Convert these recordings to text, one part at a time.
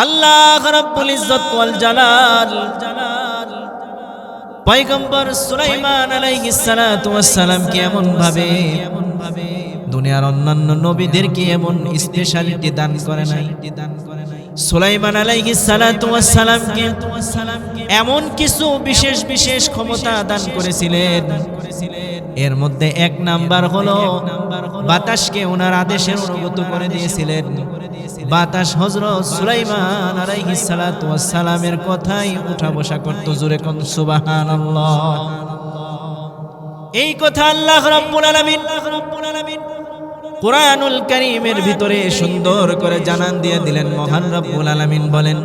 আল্লাহ রাব্বুল ইজ্জত ওয়াল জালাল পয়গম্বর সুলাইমান আলাইহিস সালাতু ওয়াস সালামকে এমন ভাবে দুনিয়ার অন্যান্য নবীদেরকে এমন স্পেশালিটি দান করে নাই। সুলাইমান আলাইহিস সালাতু ওয়াস সালামকে এমন কিছু বিশেষ বিশেষ ক্ষমতা দান করেছিলেন। এর মধ্যে এক নাম্বার হলো বাতাসকে ওনার আদেশের অনুগত করে দিয়েছিলেন। বাতাস হযরত সুলাইমান আলাইহিস সালাতু ওয়াস সালামের কথাই উঠা বসা করত। জোরে কোন সুবহানাল্লাহ। এই কথা আল্লাহ রাব্বুল আলামিন কুরআনুল কারীমের ভিতরে সুন্দর করে জানান দিয়ে দিলেন। মহান রব্বুল আলামিন বলেন,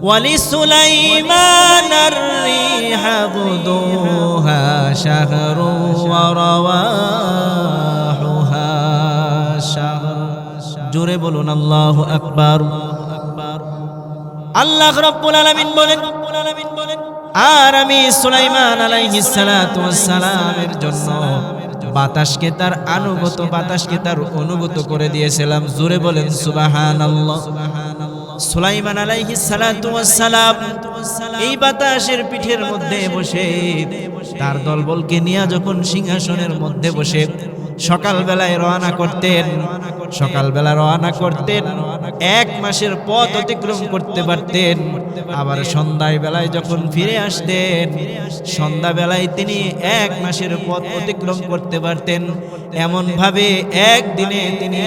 ওয়ালি সুলাইমানার রিহা গুদুহা শাহরু ওয়া রাওয়াহুহা শাহর। জোরে বলুন আল্লাহু আকবার। আল্লাহ রাব্বুল আলামিন বলেন, আর আমি সুলাইমান আলাইহিস সালাতু ওয়াস সালামের জন্য বাতাসকে তার আনুগত, বাতাসকে তার অনুগত করে দিয়েছিলাম। জোরে বলেন সুবহানাল্লাহ। সুলাইমান আলাইহিস সালাতু ওয়াস সালাম এই বাতাসের পিঠের মধ্যে বসে তার দলবলকে নিয়ে যখন সিংহাসনের মধ্যে বসে সকালবেলায় রওনা করতেন, সকালবেলা রওনা করতেন, 1 মাসের পথ অতিক্রম করতে পারতেন। আবার সন্ধ্যায় বেলায় যখন ফিরে আসতেন, সন্ধ্যাবেলায় তিনি 1 মাসের পথ অতিক্রম করতে পারতেন। এমন ভাবে একদিনে তিনি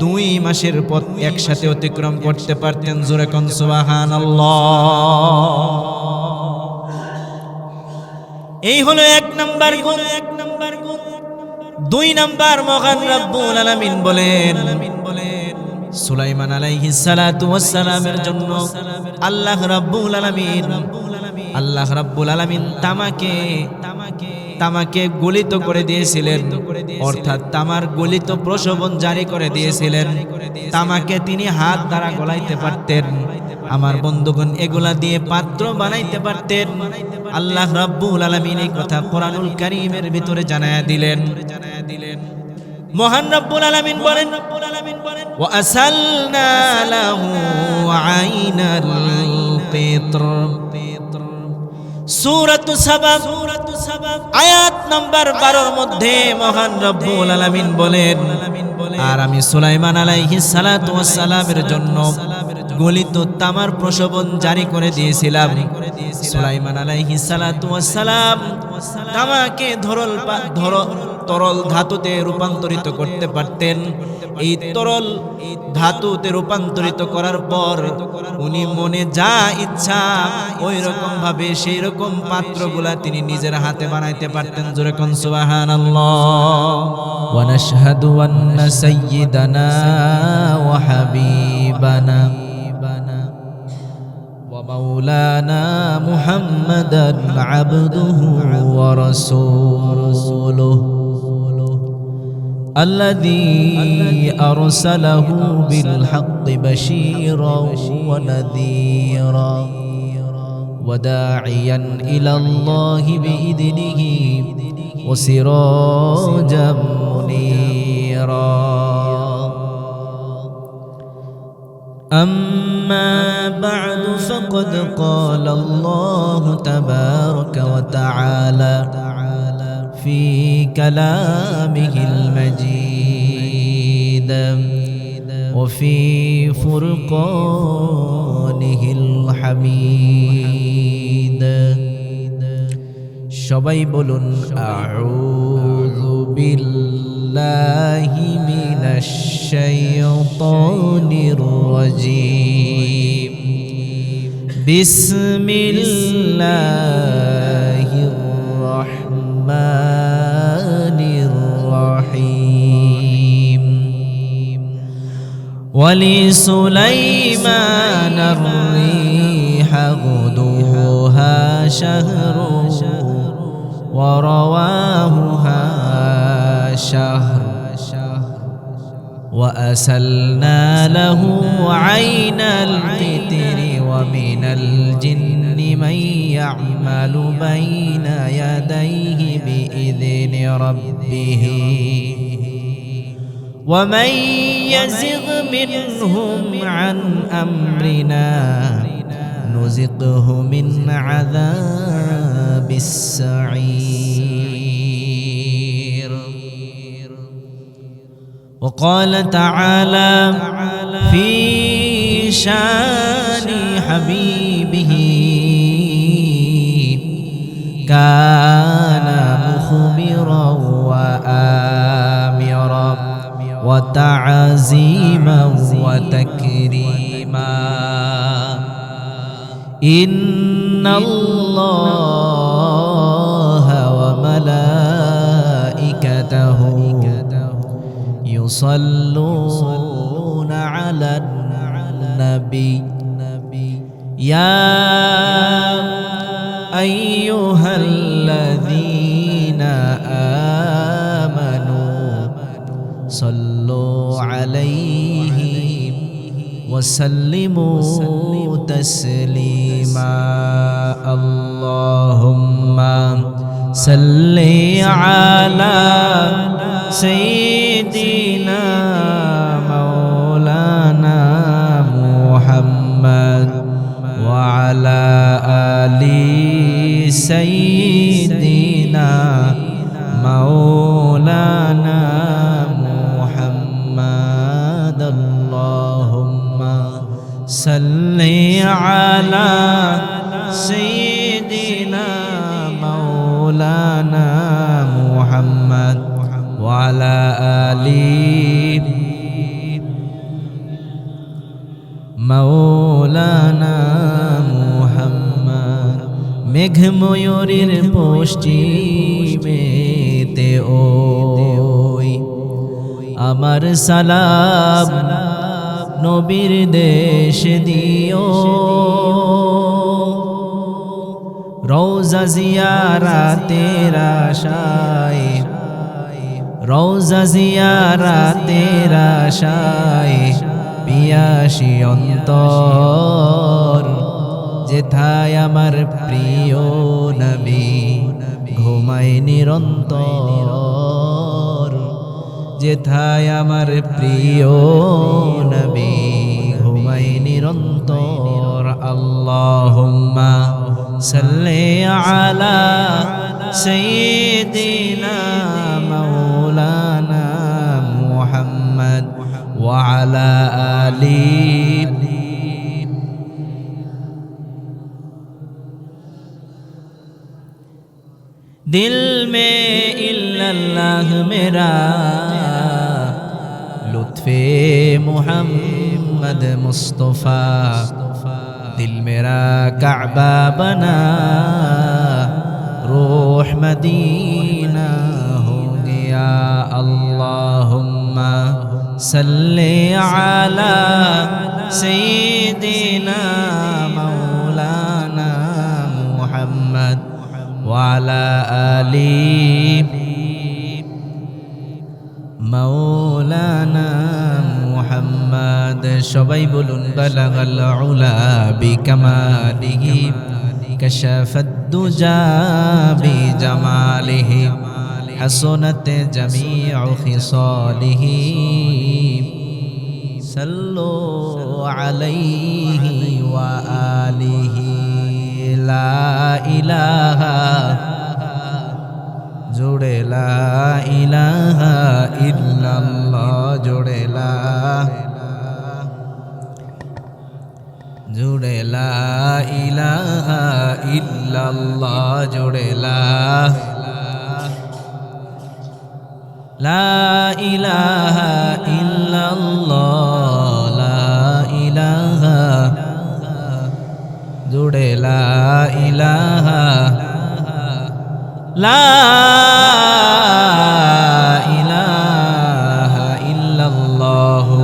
2 মাসের পথ একসাথে অতিক্রম করতে পারতেন। জোরে কোন সুবহানাল্লাহ। এই হলো 1 নাম্বার গুণ। 2 নাম্বার মহান রব্বুল আলামিন বলেন, সুলাইমান আলাইহিস সালাতু ওয়াস সালামের জন্য আল্লাহ রাব্বুল আলামিন তামাকে গলিত করে দিয়েছিলেন, অর্থাৎ তামার গলিত প্রশোভন জারি করে দিয়েছিলেন। তামাকে তিনি হাত দ্বারা গলাইতে পারতেন। আমার বন্ধুগণ, এগুলা দিয়ে পাত্র বানাইতে পারতেন। আল্লাহ রাব্বুল আলামিন এই কথা কুরআনুল কারীমের ভিতরে জানায়া দিলেন। মহান রব্বুল আলামিন বলেন, ওয়া আসালনা লাহু আইনাল কিতর। সূরাতুস সাবা আয়াত নাম্বার 12 মধ্যে মহান রব্বুল আলামিন বলেন, আর আমি সুলাইমান আলাইহিস সালাতু ওয়াস সালামের জন্য গলিত তামার প্রশোভন জারি করে দিয়েছিলাম। সুলাইমান আলাইহিস সালাতু ওয়াস সালাম তামাকে তরল ধাতুতে রূপান্তরিত করতে পারতেন। এই তরল ধাতুতে রূপান্তরিত করার পর উনি মনে যা ইচ্ছা ওই রকম ভাবে সেই রকম পাত্রগুলা তিনি নিজের হাতে বানাইতে পারতেন। জোরে কোন সুবহানাল্লাহ। ওয়া নাশহাদু আন্না সাইয়্যিদানা ওয়া হাবিবানা ওয়া মাওলানা মুহাম্মাদান আবদুহু ওয়া রাসূলুহু الذي أرسله بالحق بشيرا ونذيرا وداعيا إلى الله بإذنه وسراجا منيرا. أما بعد فقد قال الله تبارك وتعالى في كلامه المجيد وفي فرقانه الحميد. সবাই বলুন আউযু বিল্লাহি মিনাশ শাইতানির রাজীম. বিসমিল্লাহির রহমানির রহিম. ولسليمان الريح غدوها شهر ورواهها شهر وأسلنا له عين القطر ومن الجن من يعمل بين يديه بإذن ربه ومن يزغ منهم عن أمرنا نذقه من عذاب السعير. وقال تعالى في شان حبيبه كان مخبرا وآمرا وتعزيما وتكريما إن الله وملائكته يصلون على النبي يا أيها الذين آمنوا صلوا عليه وسلموا تسليما اللهم صل على سيدنا مولانا محمد وعلى آل سيدنا مولانا محمد اللهم صل على سيدنا مولانا محمد وعلى آل مولانا محمد মেঘ ময়ূরের পশ্চিমেতে ওই আমার সালাম নবীর দেশ দিও রওজা জিয়ারাতের আশায় রওজা জিয়ারাতের আশায় পিয়াসী অন্তর যেথায় আমার প্রিয় নবী ঘুমায় নিরন্তর যেথায় আমার প্রিয় নবী ঘুমায় নিরন্তর আল্লাহুম্মা সাল্লি আলা সাইয়্যিদিনা মাওলানা মুহাম্মদ ওয়া আলা আলি दिल में इल्लल्लाह मेरा लुत्फे मुहम्मद मुस्तफ़ा दिल मेरा काबा बना रूह मदीना हो गया अल्लाहुम्मा सल्ली अला सय्यिदिना मौलाना मुहम्मद وعلى آل مولانا محمد সবাই বলুন বালাগাল উলা বিকামালিহি কাশাফাদ দুজা বিজামালিহি হাসনাত জামিউ খিসালিহি সাল্লু আলাইহি ওয়া আলিহি লা ইলাহা জোড়ে লা ইলাহা ইল্লাল্লাহ জোড়ে লা ইলাহা ইল্লাল্লাহ জোড়ে লা ইলাহা ইল্লাল্লাহ লা ইলাহা জুড়ে লা ইলাহা ইল্লাল্লাহু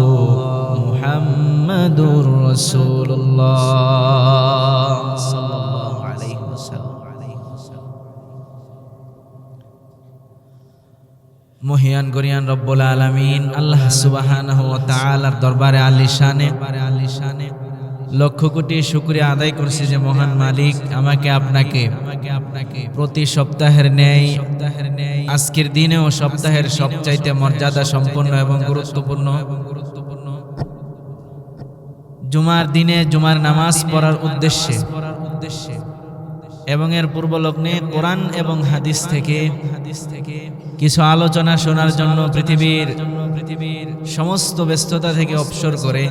মুহাম্মাদুর রাসূলুল্লাহ সাল্লাল্লাহু আলাইহি ওয়াসাল্লাম। মহিয়ান গরিয়ান রব্বুল আলামিন আল্লাহ সুবহানাহু ওয়া তাআলার দরবারে আলিশানে লক্ষ কোটি শুকরিয়া আদায় করছি যে মহান মালিক আমাকে আপনাকে প্রতি সপ্তাহের ন্যায় আজকের দিনেও সপ্তাহের সবচাইতে মর্যাদা সম্পন্ন এবং গুরুত্বপূর্ণ জুমার দিনে জুমার নামাজ পড়ার উদ্দেশ্যে এবং এর পূর্ব লগ্নে কোরআন এবং হাদিস থেকে কিছু আলোচনা শোনার জন্য পৃথিবীর সমস্ত ব্যস্ততা থেকে অবসর করে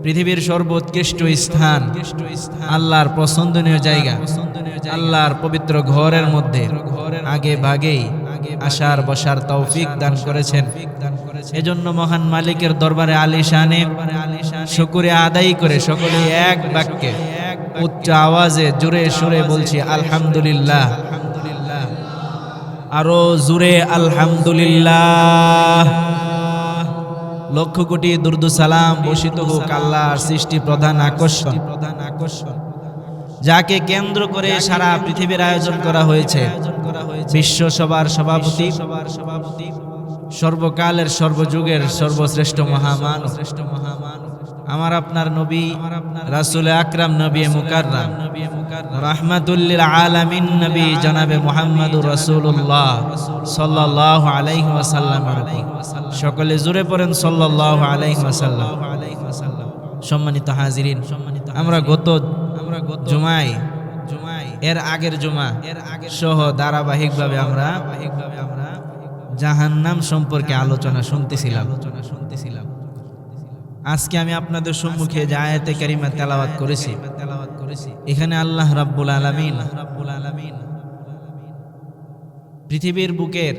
পৃথিবীর সর্বোৎকৃষ্ট স্থান আল্লাহর পছন্দনীয় জায়গা আল্লাহর পবিত্র ঘরের মধ্যে আগে ভাগেই আসার বসার তৌফিক দান করেছেন। এজন্য মহান মালিকের দরবারে আলিশানে শুকরিয়া আদায় করে সকলে এক বাক্যে উচ্চ আওয়াজে জোরে সুরে বলছি আলহামদুলিল্লাহ, আরো জোরে আলহামদুলিল্লাহ। লক্ষ কোটি দুরুদ সালাম বর্ষিত হোক আল্লাহর সৃষ্টি প্রধান আকর্ষণ যাকে কেন্দ্র করে সারা পৃথিবীর আয়োজন করা হয়েছে। বিশ্ব সভার সভাপতি, সর্বকালের সর্বযুগের সর্বশ্রেষ্ঠ মহামানব আমার আপনার নবী রাসূল আকরাম নবী মুকাররম রাহমাতুল লিল আলামিন নবী জনাবে মুহাম্মদুর রাসূলুল্লাহ সাল্লাল্লাহু আলাইহি ওয়াসাল্লাম। সকলে জোরে পড়েন সাল্লাল্লাহু আলাইহি ওয়াসাল্লাম। সম্মানিত হাজিরিন, আমরা গত জুমায় এর আগের জুমা সহ ধারাবাহিকভাবে আমরা জাহান্নাম সম্পর্কে আলোচনা শুনতেছিলাম। আজকে আমি আপনাদের সম্মুখে যে আয়াতে কারিমা তেলাওয়াত করেছি, এখানে আল্লাহ রাব্বুল আলামিন পৃথিবীর বুকের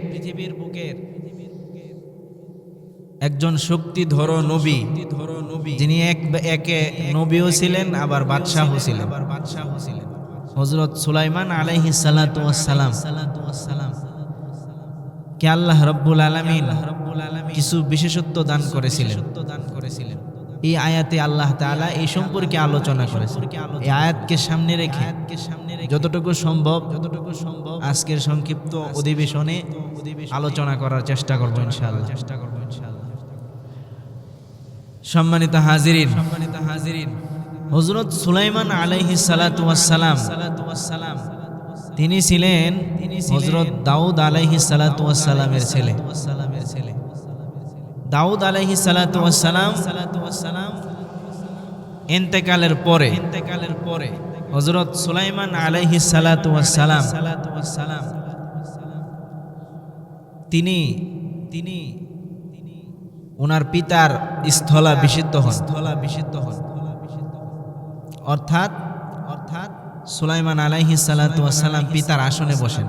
একজন শক্তিধর নবী, যিনি একে নবীও ছিলেন আবার বাদশাহও ছিলেন, হযরত সুলাইমান আলাইহিস সালাতু ওয়াস সালাম কে আল্লাহ রাব্বুল আলামিন কিছু বিশেষত্ব দান করেছিলেন। এই আয়াতে আল্লাহ তাআলা এই সম্পর্কে আলোচনা করেছেন। এই আয়াতকে সামনে রেখে যতটুকু সম্ভব আজকের সংক্ষিপ্ত অধিবেশনে আলোচনা করার চেষ্টা করব ইনশাআল্লাহ। সম্মানিত হাজিরিন, হযরত সুলাইমান আলাইহিস সালাতু ওয়াস সালাম তিনি ছিলেন হযরত দাউদ আলাইহিস সালাতু ওয়াস সালামের ছেলে। দাউদ আলাইহিস সালাতু ওয়াস সালাম ইন্তেকালের পরে হযরত সুলাইমান আলাইহিস সালাতু ওয়াস সালাম তিনি ওনার পিতার স্থলাভিষিক্ত হন। অর্থাৎ সুলাইমান আলাইহিস সালাতু ওয়াস সালাম পিতার আসনে বসেন।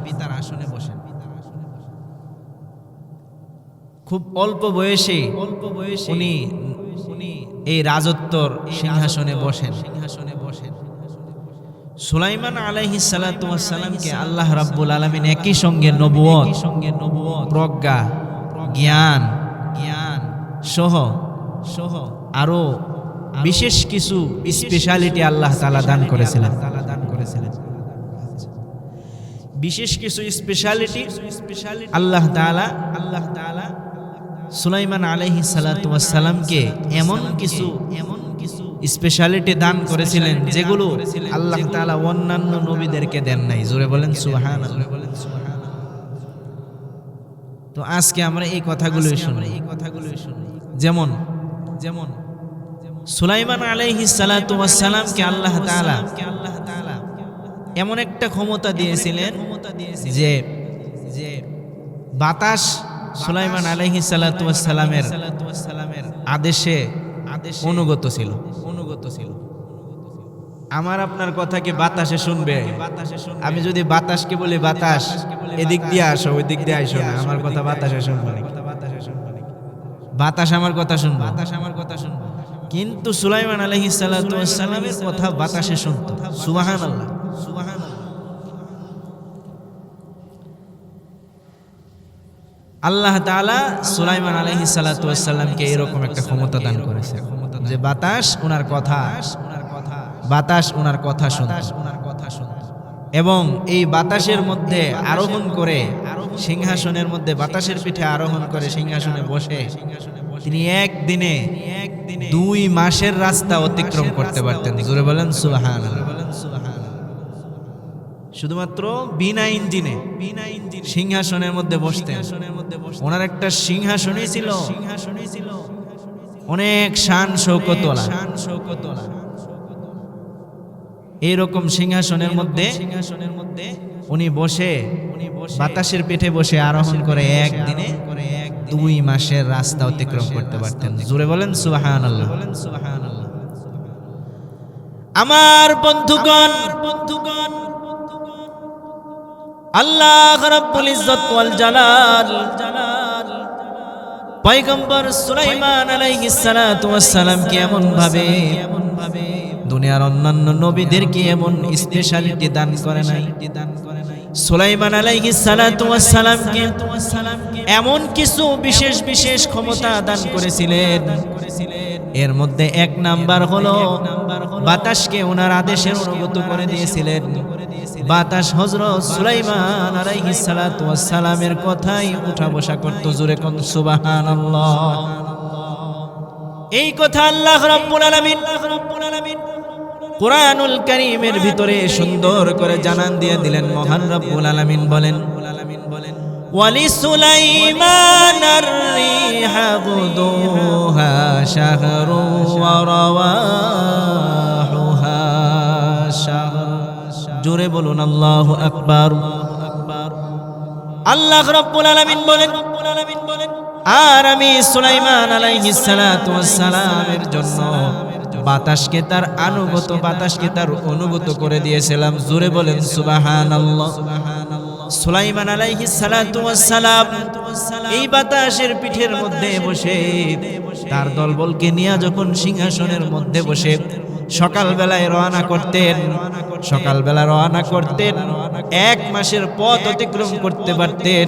খুব অল্প বয়সে উনি এই রাজত্বর সিংহাসনে বসেন। সুলাইমান আলাইহিস সালাতু ওয়াস সালামকে আল্লাহ রাব্বুল আলামিন একই সঙ্গে নবুয়ত, প্রজ্ঞা, জ্ঞান সহ আরো বিশেষ কিছু স্পেশালিটি আল্লাহ তাআলা দান করেছিলেন। বিশেষ কিছু স্পেশালিটি আল্লাহ তাআলা সুলাইমান আলাইহিস সালাতু ওয়াস সালামকে এমন কিছু স্পেশালিটি দান করেছিলেন যেগুলো আল্লাহ তাআলা অন্যান্য নবীদেরকে দেন নাই। জোরে বলেন সুবহানাল্লাহ। তো আজকে আমরা এই কথাগুলোই শুনি। যেমন সুলাইমান আলাইহিস সালাতু ওয়াস সালামকে আল্লাহ তাআলা এমন একটা ক্ষমতা দিয়েছিলেন যে বাতাস সুলাইমান আলাইহিস সালাতু ওয়াস সালামের আদেশে অনুগত ছিল। আমার আপনার কথাকে বাতাসে শুনবে। আমি যদি বাতাসকে বলি বাতাস এদিক দিয়ে আসো, ওই দিক দিয়ে আসো না, আমার কথা বাতাসে শুনবে না। বাতাস আমার কথা শুনবে। কিন্তু সুলাইমান আলাইহিস সালাতু ওয়াস সালামের কথা বাতাসে শুনতো। সুবহানাল্লাহ। আল্লাহ তাআলা সুলাইমান আলাইহিস সালাতু ওয়াস সালামকে এরকম একটা ক্ষমতা দান করেছে যে বাতাস ওনার কথা শুনতো। এবং এই বাতাসের মধ্যে আরোহণ করে সিংহাসনের মধ্যে, বাতাসের পিঠে আরোহণ করে সিংহাসনে বসে তিনি একদিনে 2 মাসের রাস্তা অতিক্রম করতে পারতেন। জোরে বলেন সুবহানাল্লাহ। শুধুমাত্র বিনা ইঞ্জিনে সিংহাসনের মধ্যে বসতেন। ওনার একটা সিংহাসনই ছিল অনেক শান শৌকত এইরকম সিংহাসনের মধ্যে উনি বসে বাতাসের পিঠে বসে আরোহণ করে একদিনে 2 মাসের রাস্তা অতিক্রম করতে পারতেন। জোরে বলেন সুবহানাল্লাহ। আমার বন্ধুগণ, আল্লাহ রাব্বুল ইজ্জত ওয়াল জালাল পয়গম্বর সুলাইমান আলাইহিস সালাতু ওয়াস সালাম কে এমন ভাবে দুনিয়ার অন্যান্য নবীদেরকে এমন স্পেশালিটি দান করে নাই। সুলাইমান আলাইহিস সালাতু ওয়াস সালামকে এমন কিছু বিশেষ বিশেষ ক্ষমতা দান করেছিলেন। এর মধ্যে 1 নাম্বার হলো বাতাসকে ওনার আদেশের অনুগত করে দিয়েছিলেন। বাতাস হযরত সুলাইমান আলাইহিস সালাতু ওয়াস সালামের কথাই উঠা বসা করত। জোরে কোন সুবহানাল্লাহ। এই কথা আল্লাহ রাব্বুল আলামিন কুরআনুল কারীমের ভিতরে সুন্দর করে জানান দিয়ে দিলেন। মহান রব্বুল আলামিন বলেন, ওয়ালি সুলাইমানার রিহা গুদুহা শাহরু ওয়া রাওয়াহুহা শাহর। জোরে বলুন আল্লাহু আকবার। আল্লাহ রাব্বুল আলামিন বলেন, আর আমি সুলাইমান আলাইহিস সালাতু ওয়াস সালামের জন্য বাতাসকে তার আনুগত, বাতাসকে তার অনুগত করে দিয়েছিলাম। জোরে বলেন সুবহানাল্লাহ। সুলাইমান আলাইহিস সালাতু ওয়াস সালাম এই বাতাসের পিঠের মধ্যে বসে তার দলবলকে নিয়ে যখন সিংহাসনের মধ্যে বসে সকালবেলায় রওনা করতেন, 1 মাসের পথ অতিক্রম করতে পারতেন।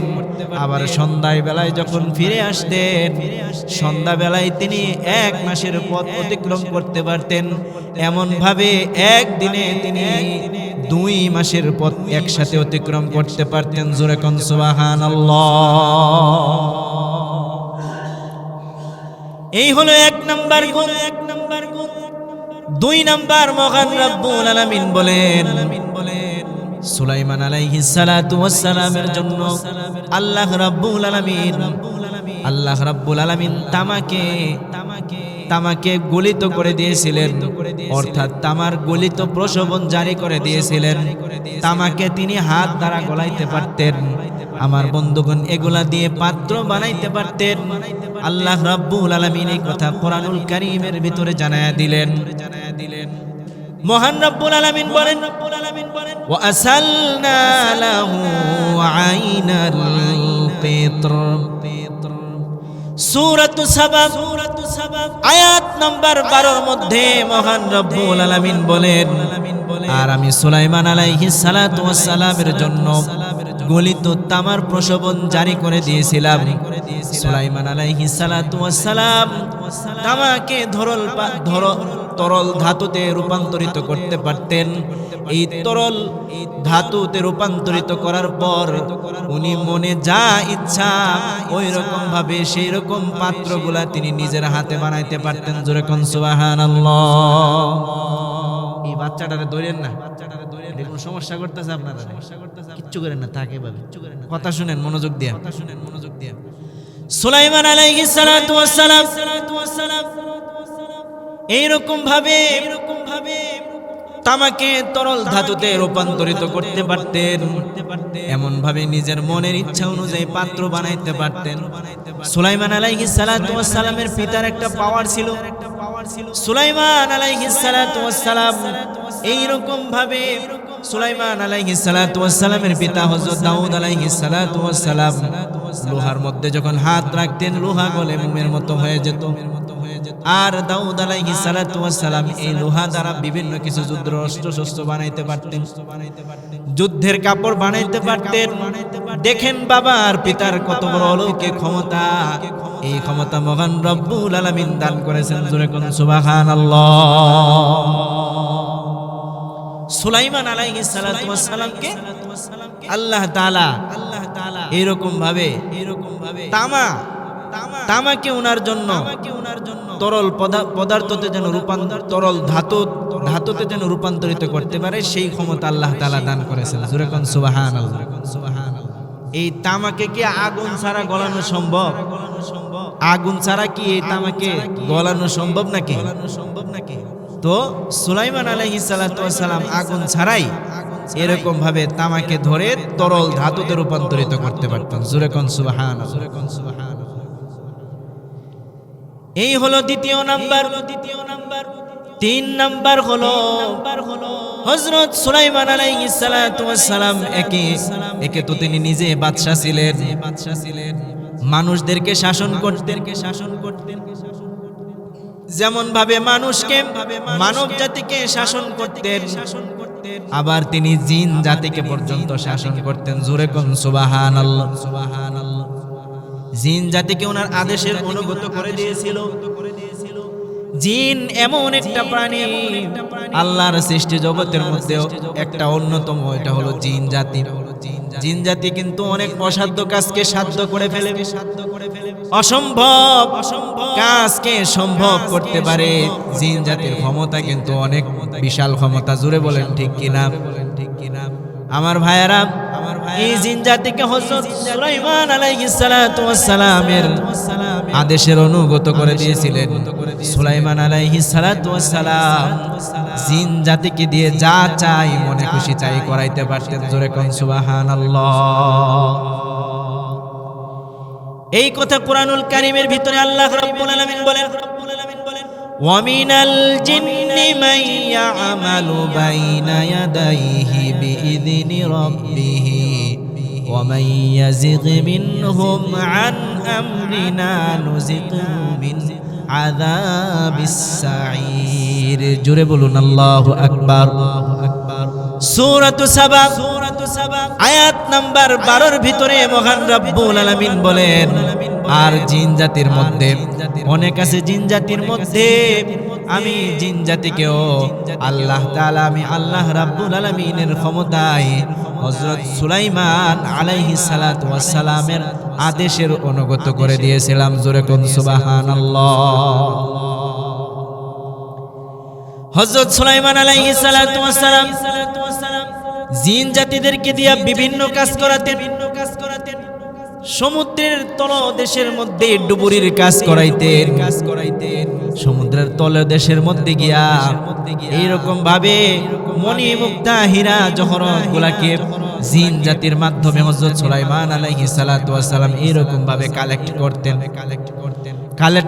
আবার সন্ধ্যায় বেলায় যখন ফিরে আসতেন, সন্ধ্যাবেলায় তিনি 1 মাসের পথ অতিক্রম করতে পারতেন। এমন ভাবে একদিনে তিনি 2 মাসের পথ একসাথে অতিক্রম করতে পারতেন। জোরে কোন সুবহানাল্লাহ। এই হলো 1 নাম্বার গুণ। 2 নাম্বার মহান রব্বুল আলামিন বলেন, সুলাইমান আলাইহিস সালাতু ওয়াস সালামের জন্য আল্লাহ রাব্বুল আলামিন তামাকে গলিত করে দিয়েছিলেন, অর্থাৎ তামার গলিত প্রশোভন জারি করে দিয়েছিলেন। তামাকে তিনি হাত দ্বারা গলাইতে পারতেন। আমার বন্ধুগণ, এগুলা দিয়ে পাত্র বানাইতে পারতেন। আল্লাহ রাব্বুল আলামিন এই কথা কোরআনুল কারীমের ভিতরে জানায়া দিলেন। মহান রব্বুল আলামিন বলেন, ওয়া আসালনা লাহু আইনাল কিতর। সূরাতুস সাবা আয়াত নাম্বার 12 মধ্যে মহান রব্বুল আলামিন বলেন, আর আমি সুলাইমান আলাইহিস সালাতু ওয়াস সালামের জন্য গলিত তামার প্রশোভন জারি করে দিয়েছিলাম। সুলাইমান আলাইহিস সালাতু ওয়াস সালাম তামাকে তরল ধাতুতে রূপান্তরিত করতে পারতেন। এই তরল ধাতুতে রূপান্তরিত করার পর উনি মনে যা ইচ্ছা ওই রকম ভাবে সেই রকম পাত্রগুলা তিনি নিজের হাতে বানাইতে পারতেন। জোরে কোন সুবহানাল্লাহ। এই বাচ্চাটারে ধরেন না, কোনো সমস্যা করতেছে আপনারা? কিচ্ছু করেন না, থাকে ভাবে কথা শুনেন মনোযোগ দিয়ে। সুলাইমান আলাইহিস সালাতু ওয়াস সালাম এইরকম ভাবে তামাকে তরল ধাতুতে রূপান্তরিত করতে পারতেন। এমন ভাবে নিজের মনের ইচ্ছা অনুযায়ী পাত্র বানাইতে পারতেন। সুলাইমান আলাইহিস সালাতু ওয়াস সালামের পিতার একটা পাওয়ার ছিল। সুলাইমান আলাইহিস সালাতু ওয়াস সালাম এইরকম ভাবে সুলাইমান আলাইহিস সালাতু ওয়াস সালামের পিতা হযরত দাউদ আলাইহিস সালাতু ওয়াস সালাম লোহার মধ্যে যখন হাত রাখতেন লোহা গলে মোমের মতো হয়ে যেত। আর দাউদ আলাইহিস সালাতু ওয়াস সালাম এই লোহা দ্বারা বিভিন্ন কিছু যুদ্ধ অস্ত্র বানাইতে পারতেন, যুদ্ধের কাপড় বানাইতে পারতেন। দেখেন বাবা আর পিতার কত বড় অলৌকিক ক্ষমতা। এই ক্ষমতা মহান রব্বুল আলামিন দান করেছেন। জোরে কোন সুবহানাল্লাহ। সুলাইমান আলাইহিস সালাতু ওয়াস সালামকে আল্লাহ তাআলা এরকম ভাবে তামাকে ওনার জন্য তরল পদার্থতে যেন তরল ধাতুতে যেন রূপান্তরিত করতে পারে সেই ক্ষমতা আল্লাহ তাআলা দান করেছেন। জোরে কোন সুবহানাল্লাহ। এই তামাকে কি আগুন ছাড়া গলানো সম্ভব? আগুন ছাড়া কি এই তামাকে গলানো সম্ভব নাকি? তো সুলাইমান আলাইহিস সালাতু ওয়াস সালাম আগুন ছাড়াই এরকম ভাবে তামাকে ধরে তরল ধাতুতে রূপান্তরিত করতে পারতেন। জোরে কোন সুবহানাল্লাহ। এই হলো দ্বিতীয় নাম্বার। 3 নাম্বার হলো হযরত সুলাইমান আলাইহিস সালাতু ওয়াস সালাম একে তো তিনি নিজে বাদশা ছিলেন, মানুষদেরকে শাসন করতেন। যেমন ভাবে মানুষকে মানব জাতিকে শাসন করতেন, আবার তিনি জিন জাতিকে পর্যন্ত শাসন করতেন। জোরে কোন সুবহানাল্লাহ। জিন জাতিকে ওনার আদেশের অনুগত করে দিয়েছিল। জিন এমন একটা প্রাণী, আল্লাহর সৃষ্টি জগতের মধ্যে একটা অন্যতম, এটা হলো জিন জাতি। জিন জাতি কিন্তু অনেক অসাধ্য কাজকে সাধ্য করে ফেলে, অসম্ভব কাজকে সম্ভব করতে পারে। জিন জাতির ক্ষমতা কিন্তু অনেক বিশাল ক্ষমতা। জুড়ে বলেন ঠিক কিনা? আমার ভাইয়েরা, এই জিন জাতিকে হযরত সুলাইমান আলাইহিস সালাতু ওয়াস সালামের আদেশের অনুগত করে দিয়েছিলেন। সুলাইমান আলাইহিস সালাতু ওয়াস সালাম জিন জাতিকে দিয়ে যা চাই মনে খুশি চাই করাইতে পারতেন। জোরে কোন সুবহানাল্লাহ। এই কথা কুরআনুল কারীমের ভিতরে আল্লাহ রাব্বুল আলামিন বলেন, ওয়া মিনাল জিন্নি মান ইয়া'মালু বাইনা ইয়াদাইহি বিইذনি রাব্বিহি ওয়া মান ইয়াযিগ মিনহুম আন আমরিনা নুযিকহু মিন আযাবিস সাঈর। জোরে বলুন আল্লাহু আকবার। সূরাতুস সাবা আয়াত নাম্বার 12 এর ভিতরে মহান রব্বুল আলামিন বলেন, আর জিন জাতির মধ্যে অনেক আছে, জিন জাতির মধ্যে আমি জিন জাতিকেও আল্লাহ তাআলা, আমি আল্লাহ রাব্বুল আলামিনের ক্ষমতায় হযরত সুলাইমান আলাইহিস সালাতু ওয়াস সালামের আদেশের অনুগত করে দিয়েছিলাম। জোরে কোন সুবহানাল্লাহ। হযরত সুলাইমান আলাইহিস সালাতু ওয়াস সালাম জিন জাতিদেরকে দিয়া বিভিন্ন কাজ করাতেন। সমুদ্রের তলদেশের মধ্যে ডুবুরির কাজ করাইতেন। সমুদ্রের তলদেশের মধ্যে গিয়া এইরকম ভাবে মণি মুক্তা হীরা জহরত গুলাকে জিন জাতির মাধ্যমে হযরত সুলাইমান আলাইহিস সালাতু ওয়াস সালাম এরকম ভাবে কালেক্ট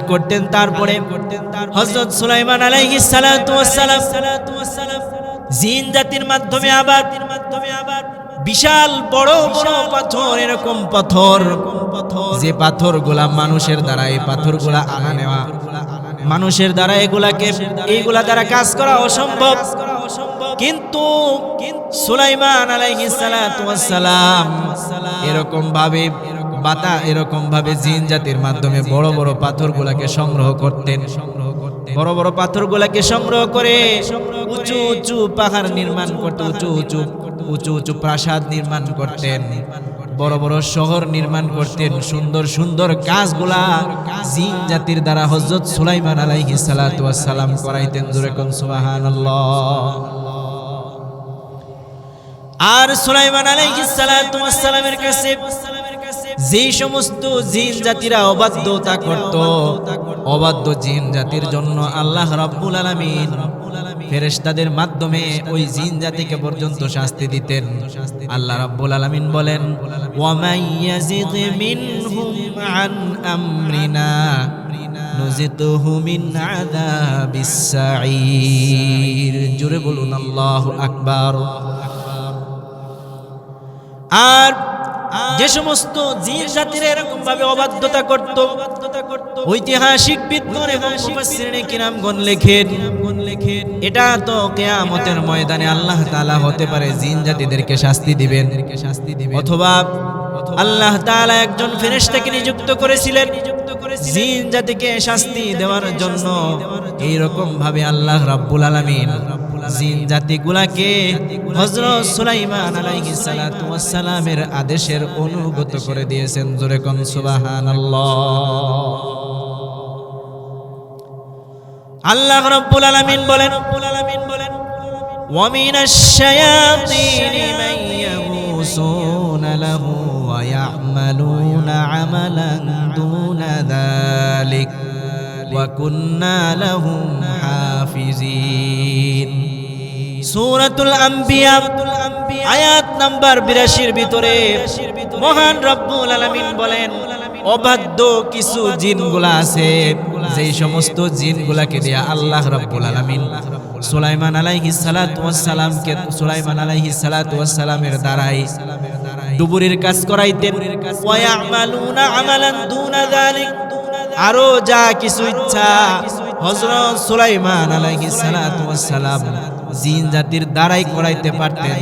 করতেন। তারপরে হযরত সুলাইমান আলাইহিস সালাতু ওয়াস সালাম জিন জাতির মাধ্যমে আবার বিশাল বড় বড় পাথর, এরকম পাথর যে পাথরগুলা মানুষের দ্বারা, এই পাথরগুলা আনা নেওয়া মানুষের দ্বারা এইগুলা দ্বারা কাজ করা অসম্ভব, কিন্তু সুলাইমান আলাইহিস সালাতু ওয়াস সালাম এরকম ভাবে জিন জাতির মাধ্যমে বড় বড় পাথরগুলাকে সংগ্রহ করতেন। বড় বড় পাথরগুলাকে সংগ্রহ করে উঁচু উঁচু পাহাড় নির্মাণ করতেন, উঁচু উঁচু প্রাসাদ নির্মাণ করতেন, বড় বড় শহর নির্মাণ করতেন। সুন্দর সুন্দর কাজগুলা জিন জাতির দ্বারা হযরত সুলাইমান আলাইহিস সালাতু ওয়াস সালাম করাইতেন। জোরে কোন সুবহানাল্লাহ। আর সুলাইমান আলাইহিস সালাতু ওয়াস সালামের কাছে যে সমস্ত জিন জাতিরা অবাধ্যতা করত, অবাধ্য জিন জাতির জন্য আল্লাহ রাব্বুল আলামিন ফেরেশতাদের মাধ্যমে ওই জিন জাতিকে পর্যন্ত শাস্তি দিতেন। আল্লাহ রাব্বুল আলামিন বলেন, ওয়া মাইয়াজিগ মিনহুম আন আমরিনা নুযিকহু মিন আযাবিস সাঈর। জোরে বলুন আল্লাহু আকবার। আর যে সমস্ত জিন জাতিরা এরকম ভাবে অবাধ্যতা করত, ঐতিহাসিক বিদ্বান এবং মুফাসসিরিনে কিরামগণ লেখেন, এটা তো কিয়ামতের ময়দানে আল্লাহ তাআলা হতে পারে জিন জাতিদেরকে শাস্তি দিবেন, অথবা আল্লাহ তাআলা একজন ফেরেশতাকে নিযুক্ত করেছিলেন জিন জাতিকে শাস্তি দেওয়ার জন্য। এইরকম ভাবে আল্লাহ রাব্বুল আলামিন জিন জাতিগুলাকে হযরত সুলাইমান আলাইহিস সালাতু ওয়াস সালামের আদেশের অনুগত করে দিয়েছেন। জোরে কোন সুবহানাল্লাহ। আল্লাহ রাব্বুল আলামিন বলেন, ওয়া মিনাশ শায়াতিনি মান ইয়াগুসুনা লাহু ওয়া ويعملون عملا دون ذلك وكنا لهم حافظين সূরাতুল আম্বিয়া আয়াত নাম্বার 82 এর ভিতরে মহান রব্বুল আলামিন বলেন অবাধ্য কিছু জিনগুলা আছে যেই সমস্ত জিনগুলাকে দিয়ে আল্লাহ রাব্বুল আলামিন সুলাইমান আলাইহিস সালাতু ওয়াস সালামকে সুলাইমান আলাইহিস সালাতু ওয়াস সালামের দ্বারাই ডুবুরির কাজ করাইতেন ওয়া ইয়ামালুনা আমালান দুনা যালিক আরো যা কিছু ইচ্ছা হযরত সুলাইমান আলাইহিস সালাতু ওয়াস সালাম জিন জাতির দ্বারাই করাইতে পারতেন।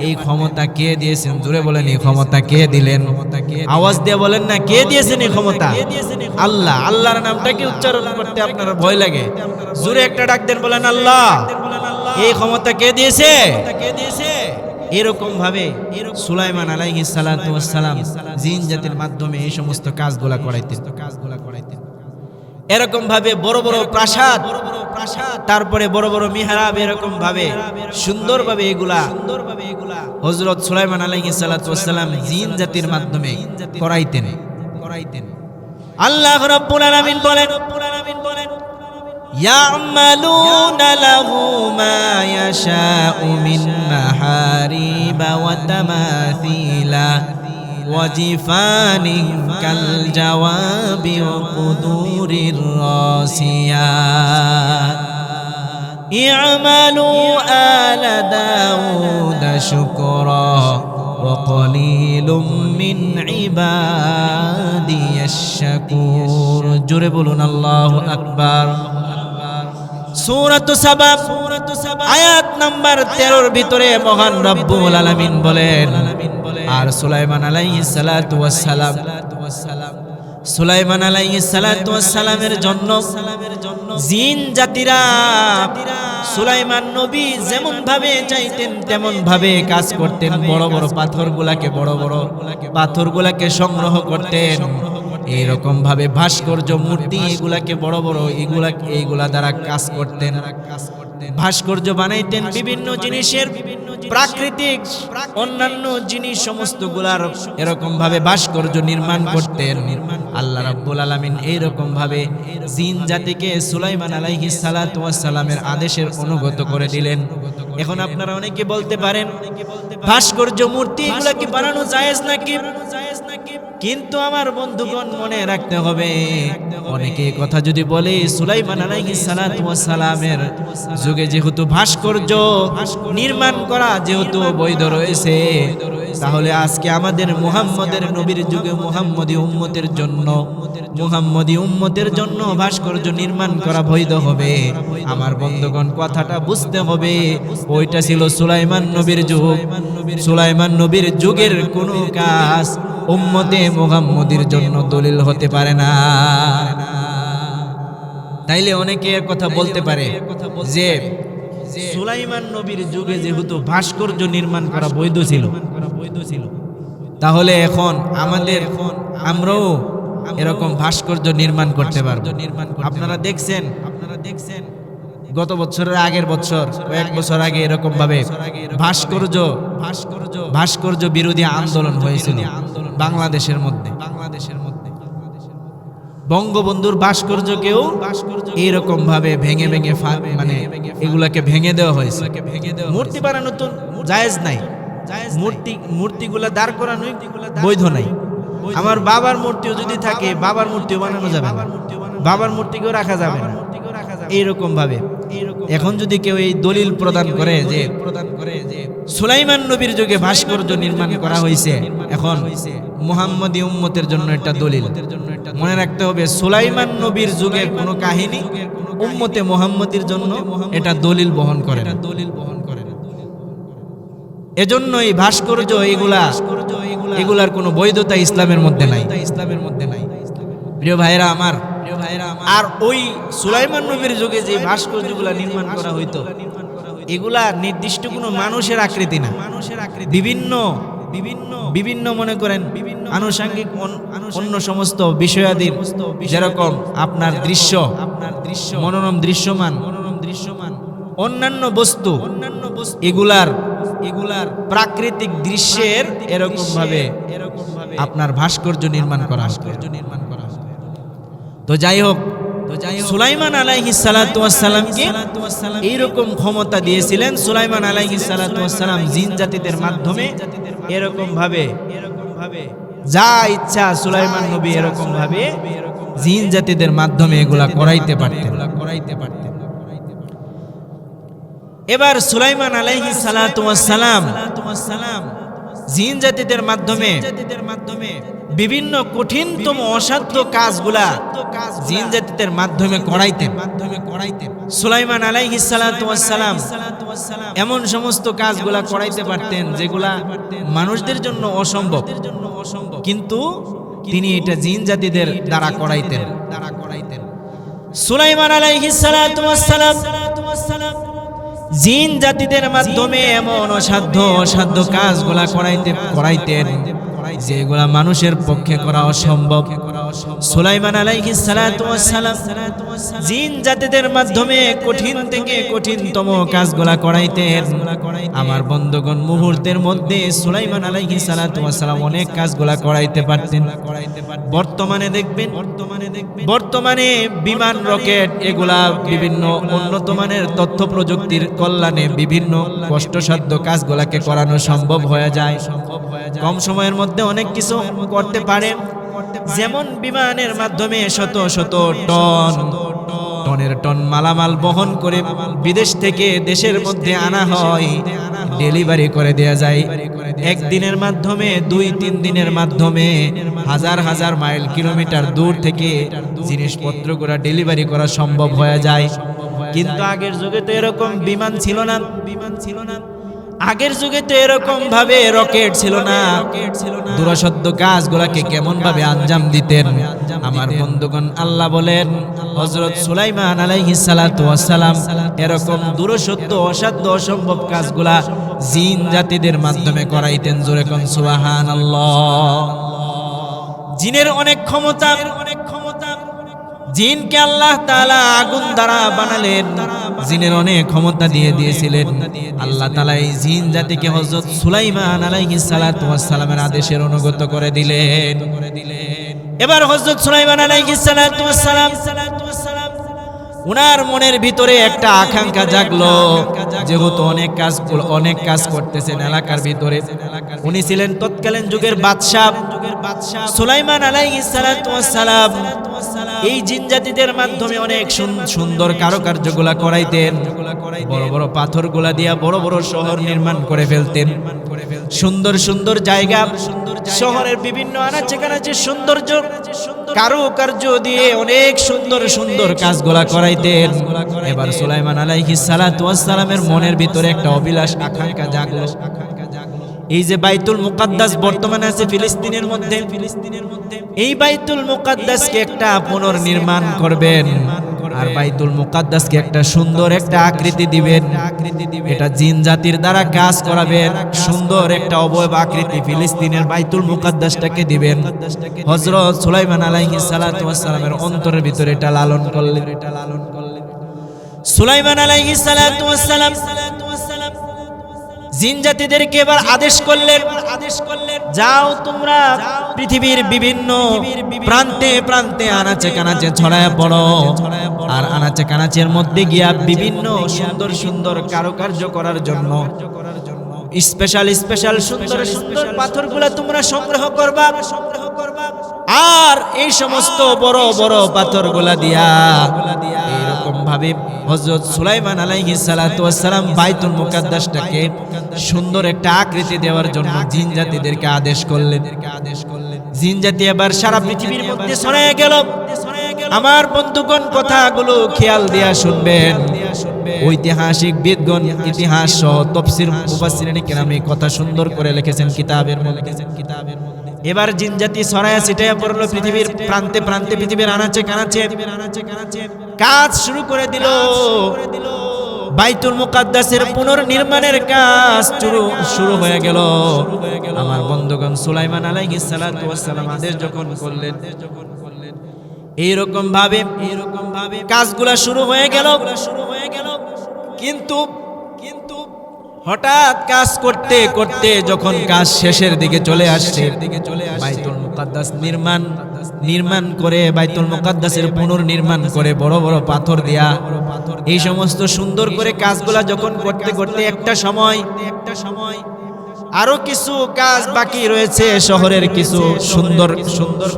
এই ক্ষমতা কে দিয়েছেন? জোরে বলেন, এই ক্ষমতা কে দিলেন? আওয়াজ দিয়ে বলেন না, কে দিয়েছেন এই ক্ষমতা? আল্লাহ। আল্লাহর নামটা কি উচ্চারণ করতে আপনার ভয় লাগে? জোরে একটা ডাক দেন, বলেন আল্লাহ। এই ক্ষমতা কে দিয়েছে? এরকম ভাবে সুলাইমান আলাইহিস সালাতু ওয়াস সালাম জিন জাতির মাধ্যমে এই সমস্ত কাজগুলা করাইতেন। এরকম ভাবে বড় বড় প্রাসাদ, তারপরে বড় বড় মিহরাব, এরকম ভাবে সুন্দরভাবে এগুলা হযরত সুলাইমান আলাইহিস সালাতু ওয়াস সালাম জিন জাতির মাধ্যমে করাইতেন। আল্লাহ রাব্বুল আলামিন বলেন ইয়ামালুনা লাহু মা ইয়াশাউ মিন মাহারিবা ওয়া তামাথিলা وجفان كالجواب وقدور الراسيات اعملوا آل داود شكرا وقليل من عبادي الشكور جربون الله أكبر সূরাতু সাবা আয়াত নাম্বার 13 এর ভিতরে মহান রব্বুল আলামিন বলেন আর সুলাইমান আলাইহিস সালাতু ওয়াস সালাম সুলাইমান আলাইহিস সালাতু ওয়াস সালামের জন্য জিন জাতিরা সুলাইমান নবী যেমন ভাবে চাইতেন তেমন ভাবে কাজ করতেন। বড় বড় পাথরগুলাকে সংগ্রহ করতেন। এইরকম ভাবে ভাস্কর্য মূর্তি এগুলাকে বড় বড় এইগুলা দ্বারা কাজ করতেন, ভাস্কর্য বানাইতেন। বিভিন্ন জিনিসের প্রাকৃতিক অন্যান্য জিনিস সমস্ত গুলার এরকম ভাবে ভাস্কর্য নির্মাণ করতেন। আল্লাহ রাব্বুল আলামিন এইরকম ভাবে জিন জাতিকে সুলাইমান আলাইহিস সালাতু ওয়াস সালামের আদেশের অনুগত করে দিলেন। এখন আপনারা অনেকে বলতে পারেন ভাস্কর্য মূর্তি এগুলা কি বানানো জায়েজ নাকি? কিন্তু আমার বন্ধুগণ মনে রাখতে হবে, অনেকে কথা যদি বলে সুলাইমান আলাইহিস সালাতু ওয়াস সালামের যুগে যেহেতু ভাস্কর্য নির্মাণ করা যেহেতু বৈধ রয়েছে, তাহলে আজকে আমাদের মুহাম্মদের নবীর যুগে মুহাম্মদী উম্মতের জন্য ভাস্কর্য নির্মাণ করা বৈধ হবে। আমার বন্ধুগণ কথাটা বুঝতে হবে, ওইটা ছিল সুলাইমান নবীর যুগ। সুলাইমান নবীর যুগের কোনো কাজ উম্মতে মুহাম্মদীর জন্য দলিল হতে পারে না। তাইলে অনেকে এর কথা বলতে পারে যে সুলাইমান নবীর যুগে যেহেতু ভাস্কর্য নির্মাণ করা বৈধ ছিল, তাহলে এখন আমরাও এরকম ভাস্কর্য নির্মাণ করতে পারবো। আপনারা দেখছেন গত বছরের আগের বছর কয়েক বছর আগে এরকম ভাবে ভাস্কর্য বিরোধী আন্দোলন হয়েছিল বাংলাদেশের মধ্যে। বঙ্গবন্ধুর ভাস্কর্যকেও এইরকম ভাবে ভেঙে মানে এগুলাকে ভেঙে দেওয়া হয়েছে। মূর্তি বানানো তো জায়েজ নাই, মূর্তিগুলা দাঁড় করানো বৈধ নাই। আমার বাবার মূর্তিও যদি থাকে, বাবার মূর্তিও বানানো যাবে না, বাবার মূর্তিকেও রাখা যাবে না। এইরকম ভাবে এখন যদি কেউ এই দলিল প্রদান করে যে সুলাইমান নবীর যুগে ভাস্কর্য নির্মাণ করা হয়েছে, এখন মুহাম্মদী উম্মতের জন্য একটা দলিল। মনে রাখতে হবে সুলাইমান নবীর যুগের কোনো কাহিনী উম্মতে মুহাম্মদীর জন্য এটা দলিল বহন করে না। এজন্য এই ভাস্কর্য এগুলার কোনো বৈধতা ইসলামের মধ্যে নাই। প্রিয় ভাইরা আমার, আর ওই সুলাইমান নবীর যুগে যে ভাস্কর্যগুলা নির্মাণ করা হইতো এগুলা নির্দিষ্ট কোনো মানুষের আকৃতি না, বিভিন্ন মনে করেন আনুষঙ্গিক অন্য সমস্ত বিষয়াদির, যেরকম আপনার দৃশ্য মনোরম দৃশ্যমান অন্যান্য বস্তু এগুলার প্রাকৃতিক দৃশ্যের এরকম ভাবে আপনার ভাস্কর্য নির্মাণ করা হবে। তো যাই হোক, সুলাইমান আলাইহিস সালাতু ওয়াস সালামকে এইরকম ক্ষমতা দিয়েছিলেন। সুলাইমান আলাইহিস সালাতু ওয়াস সালাম জিন জাতিদের মাধ্যমে এরকম ভাবে যা ইচ্ছা সুলাইমান নবী এরকম ভাবে জিন জাতিদের মাধ্যমে এগুলা করাইতে পারতেন। এবার সুলাইমান আলাইহিস সালাতু ওয়াস সালাম জিন জাতিদের মাধ্যমে বিভিন্ন কঠিনতম অসাধ্য কাজগুলা জিন জাতিদের মাধ্যমে করাইতেন। সুলাইমান আলাইহিস সালাতু ওয়াস সালাম এমন সমস্ত কাজগুলা করাইতে পারতেন যেগুলা মানুষদের জন্য অসম্ভব, কিন্তু তিনি এটা জিন জাতিদের দ্বারা করাইতেন। সুলাইমান আলাইহিস সালাতু ওয়াস সালাম জিন জাতিদের মাধ্যমে এমন অসাধ্য কাজগুলা করাইতেন যেগুলা মানুষের পক্ষে করা অসম্ভব। সুলাইমান আলাইহিস সালাতু ওয়াস সালাম জিন জাতিদের মাধ্যমে কঠিন থেকে কঠিনতম কাজগুলা করাইতেন। আমার বন্ধুগণ, মুহূর্তের মধ্যে সুলাইমান আলাইহিস সালাতু ওয়াস সালাম অনেক কাজগুলা করাইতে পারতেন। বর্তমানে বিমান, রকেট এগুলা বিভিন্ন উন্নত মানের তথ্য প্রযুক্তির কল্যাণে বিভিন্ন কষ্টসাধ্য কাজগুলাকে করানো সম্ভব হয়ে যায়। কম সময়ের মধ্যে অনেক কিছু করতে পারে। যেমন বিমানের মাধ্যমে শত শত টনের টন মালামাল বহন করে বিদেশ থেকে দেশের মধ্যে আনা হয়, ডেলিভারি করে দেয়া যায়। একদিনের মাধ্যমে 2-3 দিনের মাধ্যমে হাজার হাজার মাইল কিলোমিটার দূর থেকে জিনিসপত্রগুলো ডেলিভারি করা সম্ভব হয়ে যায়। কিন্তু আগের যুগে তো এরকম বিমান ছিল না। আগের যুগে তো এরকম ভাবে রকেট ছিল না। দুরাসাধ্য কাজগুলোকে কেমন ভাবে আঞ্জাম দিতেন আমার বন্ধুগণ। আল্লাহ বলেন, হযরত সুলাইমান আলাইহিস সালাতু ওয়াস সালাম এরকম দুরাসাধ্য অসাধ্য অসম্ভব কাজগুলা জিন জাতিদের মাধ্যমে করাইতেন। জোরে কোন সুবহানাল্লাহ। জিনের অনেক ক্ষমতা। জিনকে আল্লাহ তাআলা আগুন দ্বারা বানালেন, জিনের অনেক ক্ষমতা দিয়েছিলেন। আল্লাহ তাআলা এই জিন জাতিকে হযরত সুলাইমান আলাইহিস সালাতু ওয়াস সালামের আদেশের অনুগত করে দিলেন। এবার হযরত সুলাইমান আলাইহিস সালাতু ওয়াস সালাম উনার মনের ভিতরে একটা আকাঙ্ক্ষা জাগলো, যেহেতু অনেক কাজ করতেছেন এলাকার ভিতরে। উনি ছিলেন তৎকালীন যুগের বাদশা সুলাইমান আলাইহিস সালাতু ওয়াস সালাম। এই জিন জাতিদের মাধ্যমে অনেক সুন্দর কারুকার্যগুলা করাইতেন। বড় বড় পাথরগুলা দিয়া বড় বড় শহর নির্মাণ করে ফেলতেন। সুন্দর সুন্দর জায়গা, শহরের বিভিন্ন আনাচে কানাচে সৌন্দর্য কারুকার্য দিয়ে অনেক সুন্দর সুন্দর কাজগুলা করাইতেন। এবার সুলাইমান আলাইহিস সালাতু ওয়াস সালামের মনের ভিতরে একটা অভিলাষ আকাঙ্ক্ষা জাগলো। এই যে বাইতুল মুকাদ্দাস বর্তমানে আছে ফিলিস্তিনের মধ্যে, এই বাইতুল মুকাদ্দাসকে একটা পুনর্নির্মাণ করবেন আর বাইতুল মুকাদ্দাসকে একটা সুন্দর একটা আকৃতি দিবেন। এটা জিন জাতির দ্বারা কাজ করাবেন। সুন্দর একটা অবয়ব আকৃতি ফিলিস্তিনের বাইতুল মুকাদ্দাসটাকে দিবেন। হযরত সুলাইমান আলাইহিস সালাতু ওয়াস সালামের অন্তরের ভিতরে এটা লালন করলেন। সুলাইমান আলাইহিস সালাতু ওয়াস সালাম জিন জাতিদেরকে এবার আদেশ করলেন, যাও তোমরা পৃথিবীর বিভিন্ন প্রান্তে প্রান্তে আনাচে কানাচে ছড়ায় পড়ো, আর আনাচে কানাচের মধ্যে গিয়া বিভিন্ন সুন্দর সুন্দর কারুকার্য করার জন্য স্পেশাল সুন্দর সুন্দর পাথরগুলা তোমরা সংগ্রহ করবা। আর এই সমস্ত বড় বড় পাথরগুলা দিয়া এরকম ভাবে হযরত সুলাইমান আলাইহিস সালাতু ওয়াস সালাম বাইতুল মুকাদ্দাসটাকে সুন্দর একটা আকৃতি দেওয়ার জন্য জিন জাতিদেরকে আদেশ করলেন। জিন জাতি এবার সারা পৃথিবীর মধ্যে ছড়িয়ে গেল। আমার বন্ধুগণ, কথাগুলো খেয়াল দিয়া শুনবেন। ঐতিহাসিক বিদগণ ইতিহাস সহ তাফসীর মুফাসসিরিন কেরাম এই কথা সুন্দর করে লিখেছেন কিতাবের মধ্যে। এবার জিন জাতি ছড়ায়া ছিটায়া পড়লো পৃথিবীর প্রান্তে প্রান্তে, পৃথিবীর আনাচে কানাচে কাজ শুরু করে দিল। বাইতুল মুকাদ্দাসের পুনর্নির্মাণের কাজ শুরু হয়ে গেল। আমার বন্ধুগণ, সুলাইমান আলাইহিস সালাতু ওয়াস সালাম আদেশ যখন করলেন, এইরকম ভাবে কাজগুলা শুরু হয়ে গেল। কিন্তু হঠাৎ কাজ করতে করতে যখন কাজ শেষের দিকে চলে আসছে, বাইতুল মুকাদ্দাস নির্মাণ করে, বাইতুল মুকাদ্দাসের পুনর্নির্মাণ করে বড় বড় পাথর দেয়া, এই সমস্ত সুন্দর করে কাজগুলা যখন করতে করতে একটা সময় আরো কিছু কাজ বাকি রয়েছে, শহরের কিছু সুন্দর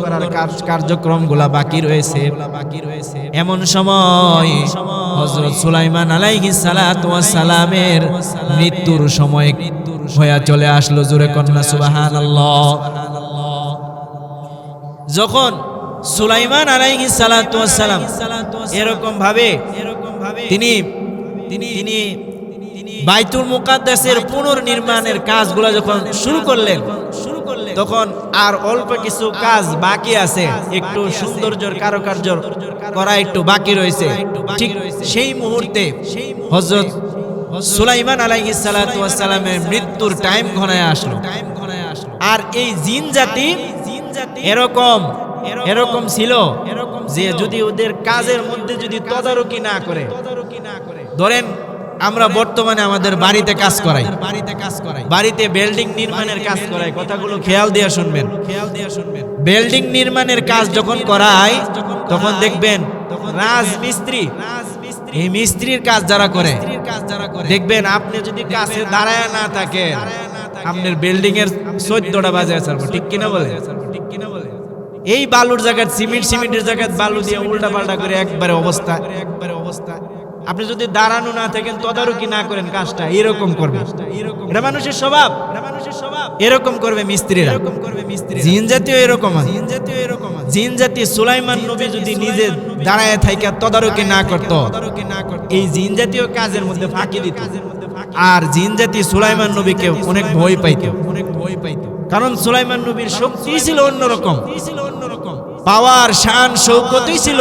করার কার্যক্রমগুলা বাকি রয়েছে। এমন সময় হযরত সুলাইমান আলাইহিস সালাতু ওয়াস সালামের মৃত্যুর সময় হয়ে চলে আসলো। জোরে কন্যা সুবহানাল্লাহ। যখন সুলাইমান আলাইহিস সালাতু ওয়াস সালাম এরকম ভাবে তিনি বাইতুল মুকাদ্দাসের পুনর্নির্মাণের কাজগুলো যখন শুরু করলেন, তখন আর অল্প কিছু কাজ বাকি আছে, একটু সৌন্দর্যের কারুকার্য করা একটু বাকি রয়েছে। ঠিক সেই মুহূর্তে হযরত সুলাইমান আলাইহিস সালাতু ওয়াস সালামের মৃত্যুর টাইম ঘনায় আসলো। আর এই জিন জাতি এরকম ছিল যে যদি ওদের কাজের মধ্যে যদি তদারকি না করে, ধরেন আমরা বর্তমানে আমাদের বাড়িতে কাজ করাই, বাড়িতে বিল্ডিং নির্মাণের কাজ করাই, কথাগুলো খেয়াল দিয়ে শুনবেন। বিল্ডিং নির্মাণের কাজ যখন করাই, তখন দেখবেন রাজমিস্ত্রি, এই মিস্ত্রির কাজ যারা করে, দেখবেন আপনি যদি কাছে দাঁড়ায় না থাকে, আপনার বিল্ডিং এর 14টা বাজে ছাড়বো, ঠিক কিনা বলে? এই বালুর জায়গায় সিমেন্টের জায়গায় বালু দিয়ে উল্টা পাল্টা করে একবারে অবস্থা। আপনি যদি দাঁড়ানো না থাকেন, তদারকি না করেন, কাজটা এরকম করবে। এটা মানুষের স্বভাব, এরকম করবে মিস্ত্রিরা। জিন জাতীয় এরকম, জিন জাতি সুলাইমান নবী যদি নিজে দাঁড়ায় থাইকা তদারকি না করত, এই জিন জাতীয় কাজের মধ্যে ফাঁকি দিত। আর জিন জাতি সুলাইমান নবীকে অনেক ভয় পাইত, কারণ সুলাইমান নবীর শক্তি ছিল অন্যরকম, পাওয়ার শান শৌকতই ছিল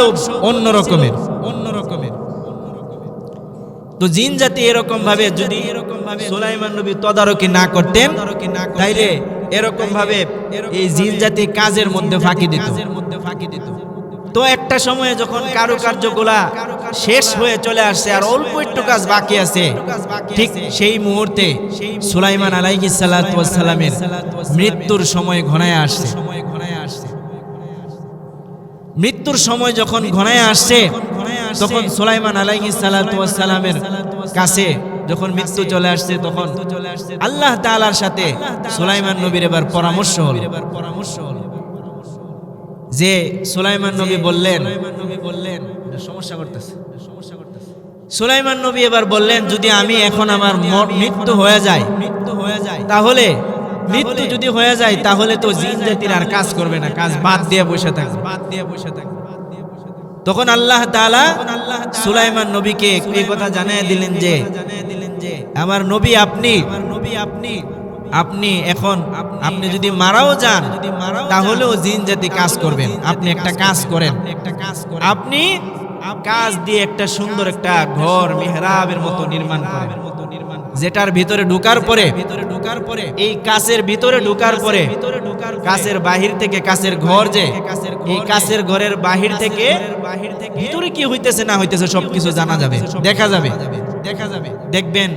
অন্যরকমের। তো জিন জাতি এরকম ভাবে যদি সুলাইমান নবী তদারকি না করতেন, তাইলে এরকম ভাবে এই জিন জাতি কাজের মধ্যে ফাঁকি দিত। তো একটা সময়ে যখন কারুকার্যগুলা শেষ হয়ে চলে আসছে আর অল্প একটু কাজ বাকি আছে, ঠিক সেই মুহূর্তে সুলাইমান আলাইহিস সালাতু ওয়াস সালামের মৃত্যুর সময় ঘনায় আসছে। মৃত্যুর সময় যখন ঘনায় আসছে, তখন সুলাইমান আলাইহিস সালাতু ওয়াস সালামের কাছে যখন মৃত্যু চলে আসছে, তখন আল্লাহ তাআলার সাথে সুলাইমান নবীর এবার পরামর্শ হলো। যে সুলাইমান নবী বললেন, সমস্যা করতেছে, সুলাইমান নবী এবার বললেন, যদি আমি এখন আমার মৃত্যু হয়ে যায়, তাহলে মৃত্যু যদি হয়ে যায়, তাহলে তো জিন জাতির আর কাজ করবে না, কাজ বাদ দিয়ে বসে থাকবে। তখন আল্লাহ তাআলা সুলাইমান নবীকে এই কথা জানিয়ে দিলেন যে, আমার নবী আপনি এখন আপনি যদি মারাও যান, তাহলেও জিন জাতি কাজ করবেন। আপনি একটা কাজ করেন, আপনি কাজ দিয়ে একটা সুন্দর একটা ঘর মিহরাবের মতো নির্মাণ করেন, যেটার ভিতরে ঢোকার পরে এই কাছের ভিতরে ঢোকার পরে কাছের বাহির থেকে কাছের ঘর, যে এই কাছের ঘরের বাহির থেকে ভিতরে কি হইতেছে না হইতেছে সবকিছু জানা যাবে, দেখা যাবে। দেখবেন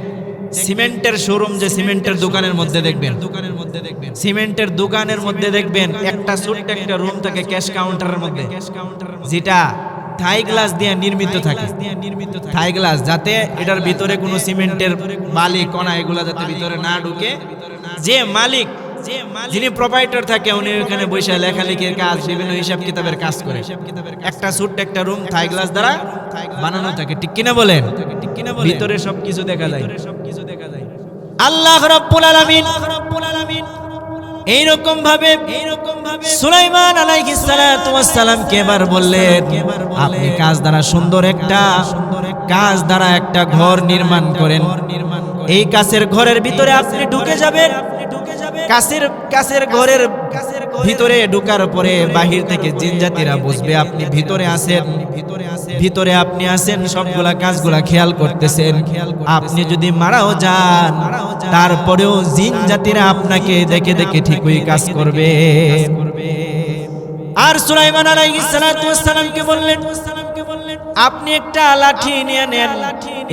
সিমেন্টের শোরুম, যে সিমেন্টের দোকানের মধ্যে দেখবেন, সিমেন্টের দোকানের মধ্যে দেখবেন একটা ছোট্ট একটা রুম থাকে ক্যাশ কাউন্টারের মধ্যে, যেটা থাই গ্লাস দিয়ে নির্মিত থাকে। থাই গ্লাস, যাতে এটার ভিতরে কোনো সিমেন্টের বালি কণা এগুলা যাতে ভিতরে না ঢুকে। যে মালিক, যিনি প্রোপাইটার থাকে, উনি ওখানে বসে লেখালেখির কাজ, বিভিন্ন হিসাব কিতাবের কাজ করে। একটা ছোট্ট একটা রুম থাই গ্লাস দ্বারা বানানো থাকে, ঠিক কিনা বলেন? ভিতরে সবকিছু দেখা যায়। আল্লাহ রাব্বুল আলামিন এইরকম ভাবে সুলাইমান আলাইহিস সালাতু ওয়াস সালামকে এবার বললেন, আপনি কাজ দ্বারা সুন্দর একটা ঘর নির্মাণ করেন। এই কাছের ঘরের ভিতরে আপনি ঢুকে যাবেন। কাছের ঘরের ভিতরে ঢোকার পরে বাহির থেকে জিন জাতিরা বুঝবে আপনি ভিতরে আছেন, সবগুলা কাজগুলা খেয়াল করতেছেন। আপনি যদি মারাও যান, তারপরেও জিন জাতিরা আপনাকে দেখে দেখে ঠিকই কাজ করবে। আর সুলাইমান আলাইহিস সালাতু ওয়াস সালামকে বললেন, আপনি একটা লাঠি নিয়ে নেন,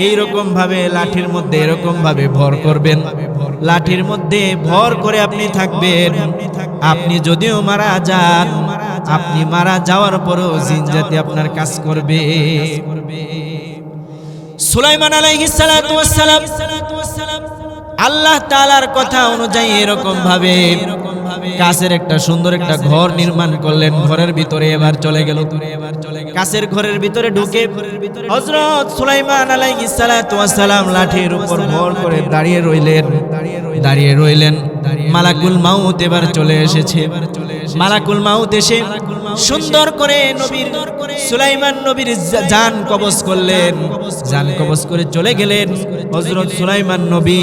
এইরকম ভাবে লাঠির মধ্যে এরকম ভাবে ভর করবেন, লাঠির মধ্যে ভর করে আপনি থাকবেন। আপনি যদিও মারা যান, আপনি মারা যাওয়ার পরও জিন জাতি আপনার কাজ করবে। সুলাইমান আলাইহিস সালাতু ওয়াস সালাম আল্লাহ তাআলার কথা অনুযায়ী এরকম ভাবে কাছের একটা সুন্দর একটা ঘর নির্মাণ করলেন। ঘরের ভিতরে এবার চলে গেল। কাছের ঘরের ভিতরে ঢুকে হযরত সুলাইমান আলাইহিস সালাতু ওয়াস সালাম লাঠির উপর ভর করে দাঁড়িয়ে রইলেন। মালাকুল মাউত এবার চলে এসেছে। মালাকুল মাউত এসে সুন্দর করে নবীর সুলাইমান নবীর জান কবজ করলেন। জান কবজ করে চলে গেলেন। হযরত সুলাইমান নবী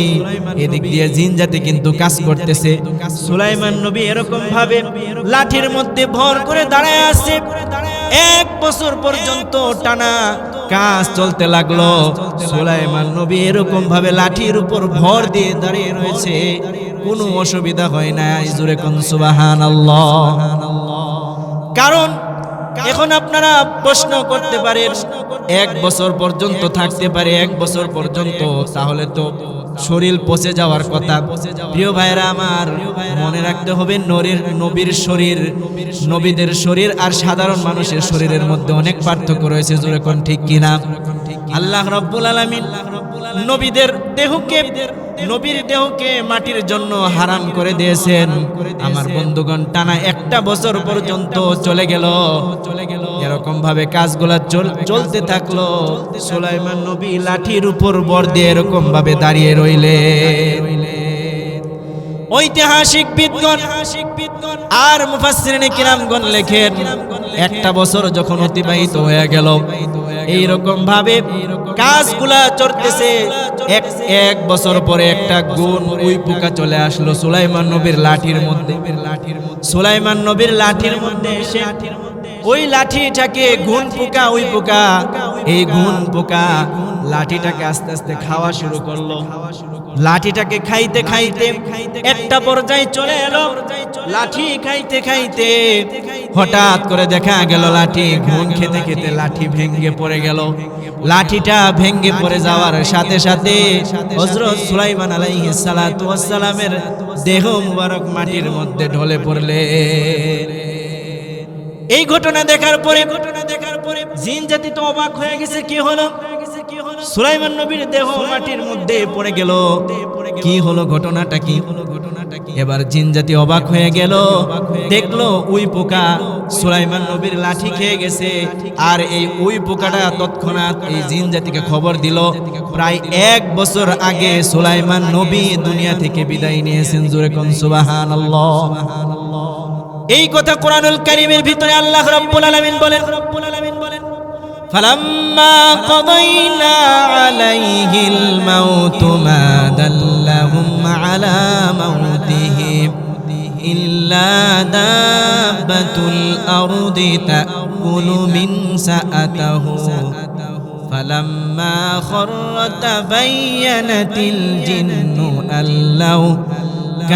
এদিক দিয়ে জিন জাতি কিন্তু কাজ করতেছে। সুলাইমান নবী এরকম ভাবে লাঠির মধ্যে ভর করে দাঁড়ায় আছে। 1 বছর পর্যন্ত টানা কাজ চলতে লাগলো। সুলাইমান নবী এরকম ভাবে লাঠির উপর ভর দিয়ে দাঁড়িয়ে রয়েছে, কোনো অসুবিধা হয় না। জোরে কোন সুবহানাল্লাহ। কারণ এখন আপনারা প্রশ্ন করতে পারেন 1 বছর পর্যন্ত থাকতে পারে, 1 বছর পর্যন্ত, তাহলে তো শরীর পচে যাওয়ার কথা। প্রিয় ভাইরা আমার, মনে রাখতে হবে নবীর শরীর, নবীদের শরীর আর সাধারণ মানুষের শরীরের মধ্যে অনেক পার্থক্য রয়েছে। জোরে কোন ঠিক কিনা? আল্লাহ রাব্বুল আলামিন নবীর দেহকে মাটির জন্য হারাম করে দিয়েছেন। আমার বন্ধুগণ, টানা 1টা বছর পর্যন্ত চলে গেল। এরকম ভাবে কাজগুলা চলতে থাকলো। সুলাইমান নবী লাঠির উপর ভর দিয়ে এরকম ভাবে দাঁড়িয়ে রইলেন। ঐতিহাসিক বিদগণ আর মুফাসসিরিনে কিরামগণ লেখেন, 1টা বছর যখন অতিবাহিত হয়ে গেল, এইরকম ভাবে কাজগুলা চলতেছে। এক বছর পরে একটা গুণ উই পোকা চলে আসলো সুলাইমান নবীর লাঠির মধ্যে। সুলাইমান নবীর লাঠির মধ্যে এসে ওই লাঠিটাকে গুণ পোকা, উই পোকা, এই গুণ পোকা লাঠিটাকে আস্তে আস্তে খাওয়া শুরু করলো। লাঠিটাকে খাইতে খাইতে একটা পর্যায়ে চলে এলো। লাঠি খাইতে খাইতে হঠাৎ করে দেখা গেল লাঠি গুণ খেতে খেতে লাঠি ভেঙে পড়ে গেল। লাঠিটা ভেঙে পড়ে যাওয়ার সাথে সাথে হযরত সুলাইমান আলাইহিস সালাতু ওয়াস সালামের দেহ মুবারক মাটির মধ্যে ঢলে পড়লেন। এই ঘটনা দেখার পরে জিন জাতি তো অবাক হয়ে গেছে। কি হলো? সুলাইমান নবীর দেহ মাটির মধ্যে পড়ে গেল, কি হলো? ঘটনাটা কি? এবার জিন জাতি অবাক হয়ে গেল, দেখলো উই পোকা সুলাইমান নবীর লাঠি খেয়ে গেছে। আর এই উই পোকাটা তৎক্ষণাৎ এই জিন জাতিকে খবর দিল, প্রায় 1 বছর আগে সুলাইমান নবী দুনিয়া থেকে বিদায় নিয়েছেন। জোরে কোন সুবহানাল্লাহ। এই কথা কোরআনুল কারীমের ভিতরে আল্লাহ রাব্বুল আলামিন বলেন, فَلَمَّا قَضَيْنَا عَلَيْهِ الْمَوْتُ مَا دَلَّهُمْ عَلَى مَوْتِهِ إِلَّا دَابَّةُ الْأَرْضِ تَأْكُلُ مِنْ سَأَتَهُ فَلَمَّا خَرَّ تَبَيَّنَتِ الْجِنُّ أَن لَّوْ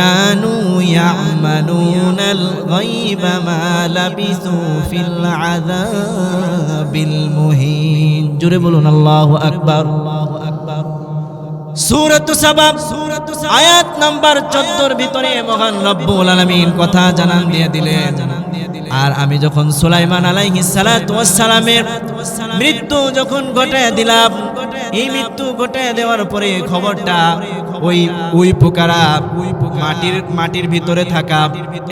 كانوا يعملون الغيب ما لبثوا في العذاب المهين। জোরে বলুন আল্লাহু আকবার। সূরাত সাবা আয়াত নাম্বার 14 এর ভিতরে মহান রব্বুল আলামিন কথা জানান দিয়ে দিলেন। আর আমি যখন সুলাইমান আলাইহিস সালাতু ওয়াস সালামের মৃত্যু যখন ঘটায় দিলাম, এই মৃত্যু ঘটায় দেওয়ার পরে খবরটা ওই পোকারা মাটির ভিতরে থাকা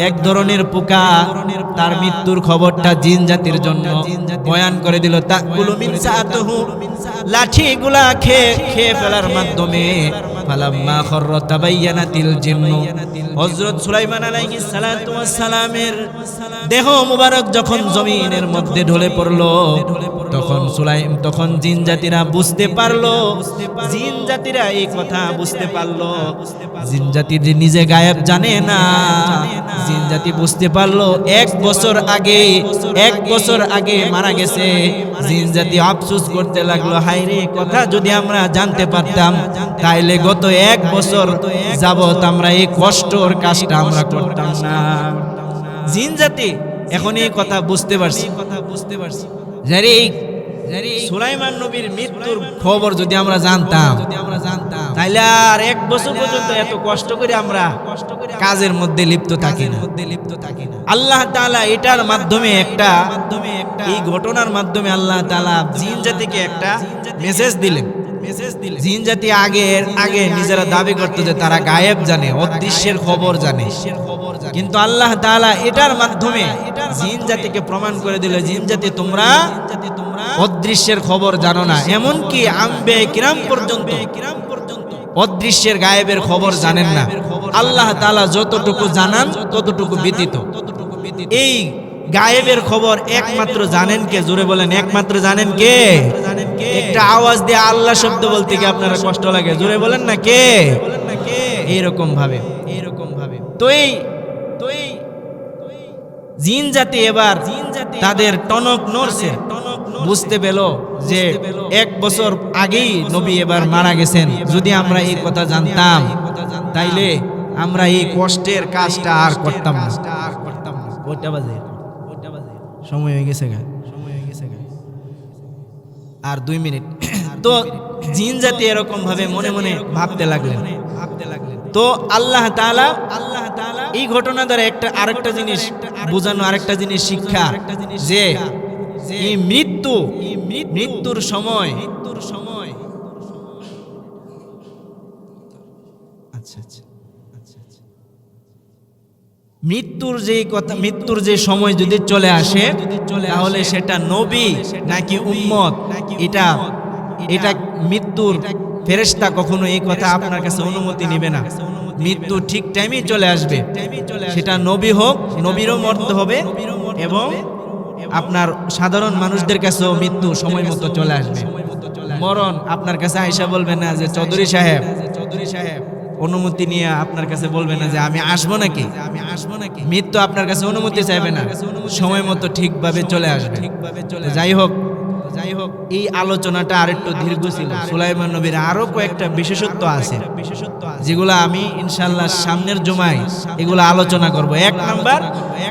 এক ধরনের পোকা, তার মৃত্যুর খবরটা জিন জাতির জন্য বয়ান করে দিল। তাকুলু মিন সাআতিহি, লাঠিগুলা খেয়ে ফেলার মাধ্যমে ফালাম্মা খররা তাবায়্যানাতিল জিন্নু, হযরত সুলাইমান আলাইহিস সালাতু ওয়াস সালামের দেহ মুবারক যখন জমিনের মধ্যে ঢলে পড়লো, তখন জিন জাতিরা বুঝতে পারলো, জিন জাতিরা এই কথা বুঝতে পারলো। জিন জাতি নিজে গায়েব জানে না, জিন জাতি বুঝতে পারলো 1 বছর আগে মারা গেছে। জিন জাতি আফসোস করতে লাগলো, হায়রে, কথা যদি আমরা জানতে পারতাম তাইলে গত 1 বছর যাবত আমরা এই কষ্টর কাজটা আমরা করতাম না। জিন জাতি এখন এই কথা বুঝতে পারছি। সুলাইমান নবীর মৃত্যুর খবর যদি আমরা জানতাম তাইলে আর 1 বছর পর্যন্ত এত কষ্ট করে আমরা কাজের মধ্যে লিপ্ত থাকি না। আল্লাহ তাআলা এটার মাধ্যমে এই ঘটনার মাধ্যমে আল্লাহ তাআলা জিন জাতিকে একটা মেসেজ দিলেন। জিন জাতি আগে নিজেরা দাবি করতো যে তারা গায়েব জানে, অদৃশ্যের খবর জানে, কিন্তু আল্লাহ তাআলা এটার মাধ্যমে জিন জাতিকে প্রমাণ করে দিল, জিন জাতি তোমরা অদৃশ্যের খবর জানো না। এমনকি আম্বিয়া কিরাম পর্যন্ত অদৃশ্যের গায়েবের খবর জানেন না। আল্লাহ তাআলা যতটুকু জানান ততটুকু ব্যতীত। এই গায়েবের খবর একমাত্র জানেন কে? জোরে বলেন, একমাত্র জানেন কে? একটা আওয়াজ দিয়ে আল্লাহ শব্দ বলতে কি আপনারা কষ্ট লাগে? জোরে বলেন না কে? এইরকম ভাবে তো এই জিন জাতি এবার তাদের টনক নড়ছে, বুঝতে পেল যে 1 বছর আগেই নবী এবার মারা গেছেন। যদি আমরা এই কথা জানতাম তাইলে আমরা এই কষ্টের কাজটা আর করতাম না। কয়টা বাজে? সময় হয়ে গেছে আর 2 মিনিট। তো জিন জাতি এরকম ভাবে মনে মনে ভাবতে লাগলেন। তো আল্লাহ তাআলা এই ঘটনা দ্বারা আরেকটা জিনিস বোঝানো, আরেকটা জিনিস শিক্ষা, যে এই মৃত্যুর সময় মৃত্যুর যে সময় যদি চলে আসে তাহলে সেটা নবী নাকি উম্মত, এটা মৃত্যুর ফেরেশতা কখনো এই কথা আপনার কাছে অনুমতি নেবে না। মৃত্যু ঠিক টাইমে চলে আসবে, সেটা নবী হোক, নবীরও মরতে হবে, এবং আপনার সাধারণ মানুষদের কাছেও মৃত্যু সময় মতো চলে আসবে। মরণ আপনার কাছে আয়েশা বলবে না যে চৌধুরী সাহেব অনুমতি নিয়ে আপনার কাছে বলবে না যে আমি আসবো নাকি। মৃত্যু আপনার কাছে অনুমতি চাইবে না, সময় মতো ঠিকভাবে চলে আসবে। যাই হোক এই আলোচনাটা আরেকটু দীর্ঘ ছিল। সুলাইমান নবীর আরো কয়েকটা বিশেষত্ব আছে যেগুলো আমি ইনশাআল্লাহ সামনের জুমায় এগুলো আলোচনা করব। 1 নাম্বার,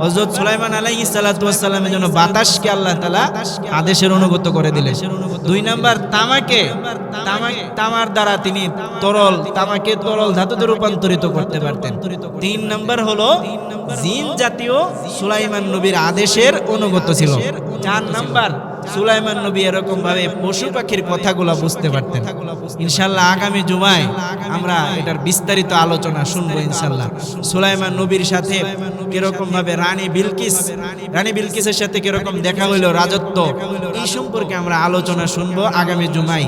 হযরত সুলাইমান আলাইহিস সালাতু ওয়াস সালামের জন্য বাতাসকে আল্লাহ তাআলা আদেশের অনুগত করে দিলেন। 2 নাম্বার, তামার দ্বারা তিনি তামাকে তরল ধাতুতে রূপান্তরিত করতে পারতেন। 3 নাম্বার হলো জিন জাতীয় সুলাইমান নবীর আদেশের অনুগত ছিল। 4 নাম্বার, সুলাইমান নবী এরকম ভাবে পশু পাখির কথাগুলো বুঝতে পারতেন। ইনশাআল্লাহ আগামী জুমায় আমরা এটার বিস্তারিত আলোচনা শুনবো ইনশাআল্লাহ। সুলাইমান নবীর সাথে কিরকম ভাবে রানী বিলকিসের সাথে কিরকম দেখা হইলো, রাজত্ব, এই সম্পর্কে আমরা আলোচনা শুনবো আগামী জুমায়